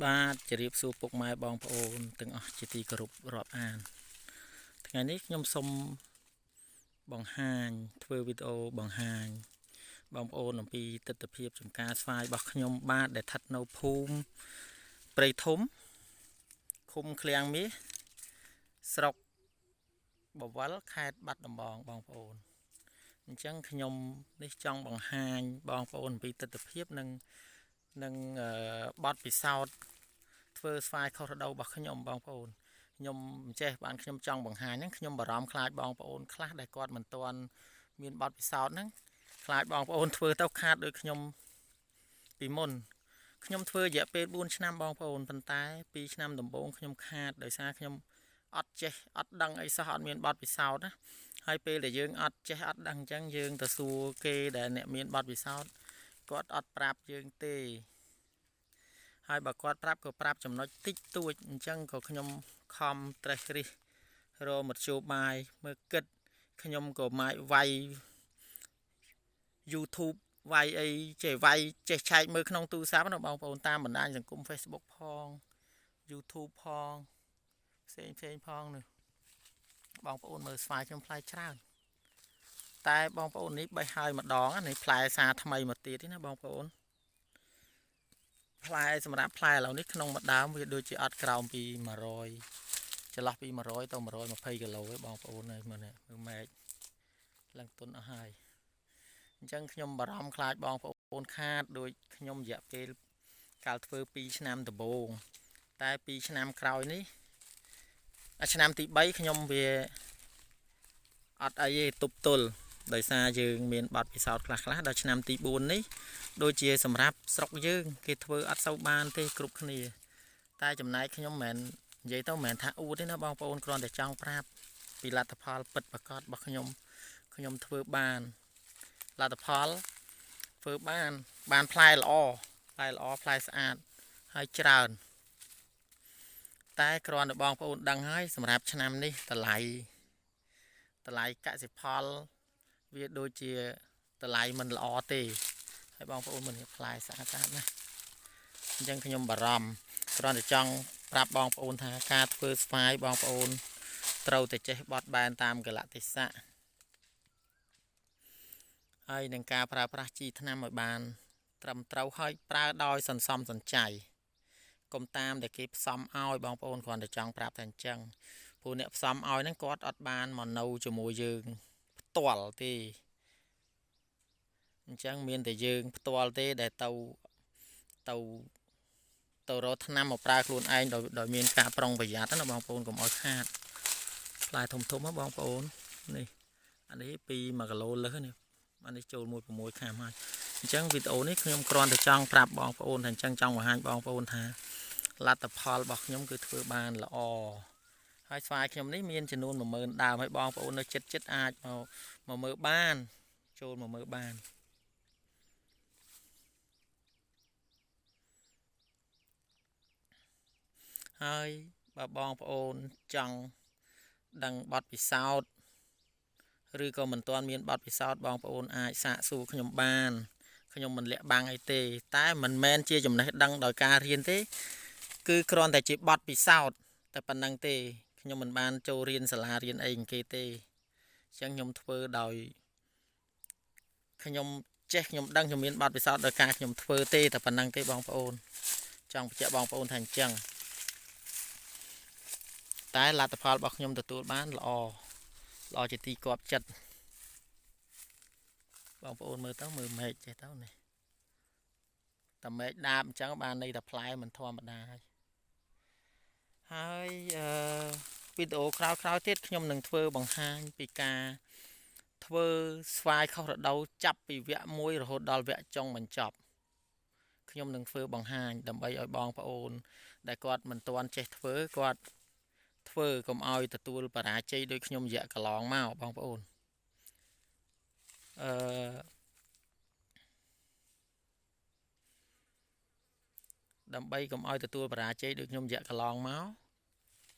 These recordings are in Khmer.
បាទជម្រាបសួរពុកម៉ែបងប្អូនទាំងអស់ជាទីគោរពរាប់អានថ្ងៃនេះខ្ញុំសូមបង្ហាញធ្វើវីដេអូបង្ហាញបងប្អូនអំពីទស្សនវិជ្ជាចំការស្វាយរបស់ខ្ញុំបាទដែលស្ថិតនៅភូមិព្រៃធំឃុំឃ្លាំងមាសស្រុកបវលខេត្តបាត់ដំបងបងប្អូនអញ្ចឹងខ្ញុំនេះចង់បង្ហាញបងប្អូនអំពីទស្សនវិជ្ជានិងបទពិសោធន៍ធ្វើស្វាយខុសរដូវរបស់ខ្ញុំបងប្អូនខ្ញុំមិនចេះបានខ្ញុំចង់បង្ហាញហ្នឹងខ្ញុំបារម្ភខ្លាចបងប្អូនខ្លះដែលគាត់មិនទាន់មានបទពិសោធន៍ហ្នឹងខ្លាចបងប្អូនធ្វើទៅខាតដូចខ្ញុំពីមុនខ្ញុំធ្វើរយៈពេល4ឆ្នាំបងប្អូនប៉ុន្តែ2ឆ្នាំដំបូងខ្ញុំខាតដោយសារខ្ញុំអត់ចេះអត់ដឹងអីសោះអត់មានបទពិសោធន៍ណាហើយពេលដែលយើងអត់ចេះអត់ដឹងអញ្ចឹងយើងទៅសួរគេដែលអ្នកមានបទពិសោធន៍គាត់អត់ប្រាប់យើងទេហើយបើគាត់ប្រាប់ក៏ប្រាប់ចំណុចតិចតួចអញ្ចឹងក៏ខ្ញុំខំត្រេះរិះរមធ្យោបាយមើលគិតខ្ញុំក៏ម៉ាយវាយ YouTube វាយអីចេះវាយចេះឆែកមើលក្នុងទូរស័ព្ទណាបងប្អូនតាមបណ្ដាញសង្គម Facebook ផង YouTube ផងផ្សេងផងនេះបងប្អូនមើលស្វាយខ្ញុំផ្លែច្រើនតែបងប្អូននេះបេះហើយម្ដងនេះផ្លែសាថ្មីមកទៀតណាបងប្អូនផ្លែសម្រាប់ផ្លែឥឡូវនេះក្នុងមួយដើមវាដូចជាអត់ក្រោមពី100ចន្លោះពី100ទៅ120គីឡូឯងបងប្អូនមើលនេះមើលមែកឡើងទុនអស់ហើយអញ្ចឹងខ្ញុំបារម្ភខ្លាចបងប្អូនខាតដូចខ្ញុំរយៈពេលកាលធ្វើ2ឆ្នាំដំបូងតែ2ឆ្នាំក្រោយនេះឆ្នាំទី3ខ្ញុំវាអត់អីទេទប់ទល់ដោយសារយើងមានបទពិសោធន៍ខ្លះដល់ឆ្នាំទី4នេះដូចជាសម្រាប់ស្រុកយើងគេធ្វើអត់សូវបានទេគ្រប់គ្នាតែចំណែកខ្ញុំមិនមែននិយាយទៅមិនមែនថាអួតទេណាបងប្អូនគ្រាន់តែចង់ប្រាប់ពីលទ្ធផលពិតប្រាកដរបស់ខ្ញុំធ្វើបានលទ្ធផលធ្វើបានផ្លែល្អផ្លែស្អាតហើយច្រើនតែគ្រាន់តែបងប្អូនដឹងហើយសម្រាប់ឆ្នាំនេះតម្លៃកសិផលវាដូចជាតម្លៃមិនល្អទេហើយបងប្អូនមិនផ្លែស្អាតណាអញ្ចឹងខ្ញុំបារម្ភគ្រាន់តែចង់ប្រាប់បងប្អូនថាការធ្វើស្វាយបងប្អូនត្រូវតែចេះបត់បែនតាមកលៈទេសៈហើយនឹងការប្រើប្រាស់ជីថ្នាំឲ្យបានត្រឹមត្រូវហើយប្រើដោយសន្សំសំចៃកុំតាមដែលគេផ្សំឲ្យបងប្អូនគ្រាន់តែចង់ប្រាប់តែអញ្ចឹងព្រោះអ្នកផ្សំឲ្យហ្នឹងគាត់អត់បានមកនៅជាមួយយើងផ្ទាល់ទេអញ្ចឹងមានតែយើងផ្ទាល់ទេដែលទៅរកថ្នាំមកប្រើខ្លួនឯងដោយមានការប្រុងប្រយ័ត្នណាបងប្អូនកុំឲ្យខាតផ្លែធំណាបងប្អូននេះអានេះពី1គីឡូលើសនេះអានេះចូល1.6ខាំហើយអញ្ចឹងវីដេអូនេះខ្ញុំគ្រាន់តែចង់ប្រាប់បងប្អូនថាអញ្ចឹងចង់បង្ហាញបងប្អូនថាលទ្ធផលរបស់ខ្ញុំគឺធ្វើបានល្អហើយស្វាយខ្ញុំនេះមានចំនួន10000ដើមហើយបងប្អូននៅចិត្តអាចមកមើលបានចូលមកមើលបានហើយបើបងប្អូនចង់ដឹងបទពិសោធន៍ឬក៏មិនទាន់មានបទពិសោធន៍បងប្អូនអាចសាកសួរខ្ញុំបានខ្ញុំមិនលាក់បាំងអីទេតែមិនមែនជាចំណេះដឹងដោយការរៀនទេគឺគ្រាន់តែជាបទពិសោធន៍តែប៉ុណ្្នឹងទេខ្ញុំមិនបានចូលរៀនសាលារៀនអីគេទេអញ្ចឹងខ្ញុំធ្វើដោយខ្ញុំចេះខ្ញុំដឹងខ្ញុំមានបទពិសោធន៍ដោយការខ្ញុំធ្វើទេតែប៉ុណ្្នឹងទេបងប្អូនចង់បញ្ជាក់បងប្អូនថាអញ្ចឹងតែលទ្ធផលរបស់ខ្ញុំទទួលបានល្អជាទីគាប់ចិត្តបងប្អូនមើលទៅមើលមែកចេះទៅនេះតែមែកដាបអញ្ចឹងបានន័យថាផ្លែមិនធម្មតាហើយវីដេអូក្រោយទៀតខ្ញុំនឹងធ្វើបង្ហាញពីការធ្វើស្វាយខុសរដូវចាប់ពីវគ្គ1រហូតដល់វគ្គចុងបញ្ចប់ខ្ញុំនឹងធ្វើបង្ហាញដើម្បីឲ្យបងប្អូនដែលគាត់មិនទាន់ចេះធ្វើគាត់ធ្វើកុំឲ្យទទួលបរាជ័យដោយខ្ញុំរយៈកន្លងមកបងប្អូនដើម្បីកុំឲ្យទទួលបរាជ័យដូចខ្ញុំរយៈកន្លងមក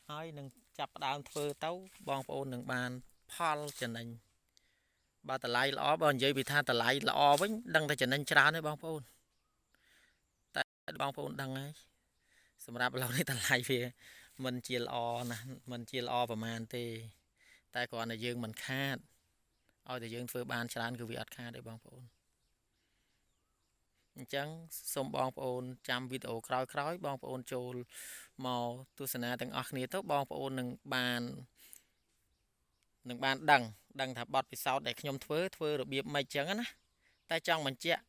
ហើយនឹងចាប់ផ្ដើមធ្វើទៅបងប្អូននឹងបានផលចំណេញបើតម្លៃល្អបើនិយាយពីថាតម្លៃល្អវិញដឹងតែចំណេញច្រើនទេបងប្អូនតែបងប្អូនដឹងហើយ សម្រាប់เราនេះតម្លៃវាមិនជាល្អណាស់មិនជាល្អប្រហែលទេតែគ្រាន់តែយើងមិនខាតឲ្យតែយើងធ្វើបានច្រើនគឺវាអត់ខាតទេបងប្អូនអញ្ចឹងសូមបងប្អូនចាំវីដេអូក្រោយៗបងប្អូនចូលមកទស្សនាទាំងអស់គ្នាទៅបងប្អូននឹងបានដឹងថាបទពិសោធន៍ដែលខ្ញុំធ្វើរបៀបម៉េចចឹងណាតែចង់បញ្ជាក់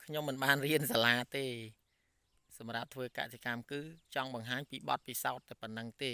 ខ្ញុំមិនបានរៀនសាលាទេសម្រាប់ធ្វើកសិកម្មគឺចង់បង្ហាញពីបទពិសោធន៍តែប៉ុណ្្នឹងទេ